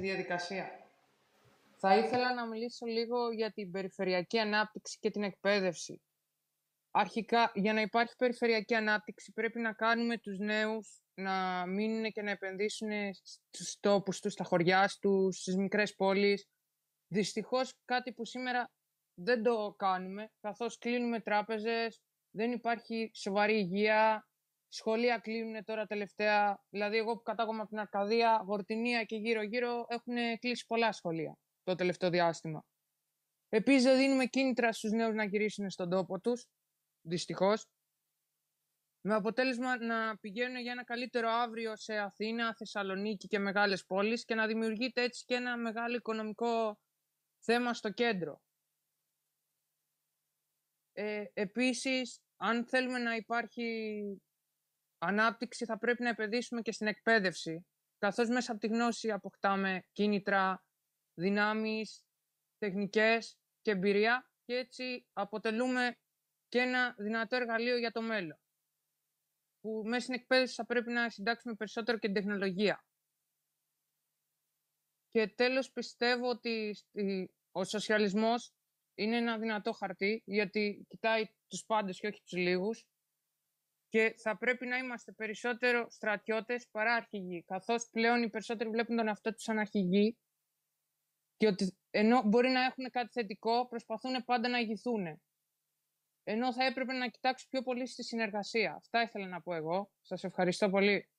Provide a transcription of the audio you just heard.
διαδικασία. Θα ήθελα να μιλήσω λίγο για την περιφερειακή ανάπτυξη και την εκπαίδευση. Αρχικά, για να υπάρχει περιφερειακή ανάπτυξη, πρέπει να κάνουμε τους νέους να μείνουν και να επενδύσουν στους τόπους τους, στα χωριά τους, στις μικρές πόλεις. Δυστυχώς, κάτι που σήμερα δεν το κάνουμε, καθώς κλείνουμε τράπεζες, δεν υπάρχει σοβαρή υγεία, σχολεία κλείνουν τώρα τελευταία. Δηλαδή, εγώ που κατάγομαι από την Αρκαδία, Γορτινία και γύρω-γύρω έχουν κλείσει πολλά σχολεία το τελευταίο διάστημα. Επίσης, δεν δίνουμε κίνητρα στους νέους να γυρίσουν στον τόπο τους, δυστυχώς, με αποτέλεσμα να πηγαίνουν για ένα καλύτερο αύριο σε Αθήνα, Θεσσαλονίκη και μεγάλες πόλεις και να δημιουργείται έτσι και ένα μεγάλο οικονομικό θέμα στο κέντρο. Επίσης, αν θέλουμε να υπάρχει ανάπτυξη, θα πρέπει να επενδύσουμε και στην εκπαίδευση, καθώς μέσα από τη γνώση αποκτάμε κίνητρα, δυνάμεις, τεχνικές και εμπειρία και έτσι αποτελούμε και ένα δυνατό εργαλείο για το μέλλον, που μέσα στην εκπαίδευση θα πρέπει να συντάξουμε περισσότερο και την τεχνολογία. Και τέλος, πιστεύω ότι ο σοσιαλισμός είναι ένα δυνατό χαρτί, γιατί κοιτάει τους πάντες και όχι τους λίγους, και θα πρέπει να είμαστε περισσότερο στρατιώτες παρά αρχηγοί, καθώς πλέον οι περισσότεροι βλέπουν τον εαυτό τους σαν αρχηγοί και ότι ενώ μπορεί να έχουν κάτι θετικό, προσπαθούν πάντα να ηγηθούν. Ενώ θα έπρεπε να κοιτάξουν πιο πολύ στη συνεργασία. Αυτά ήθελα να πω εγώ. Σας ευχαριστώ πολύ.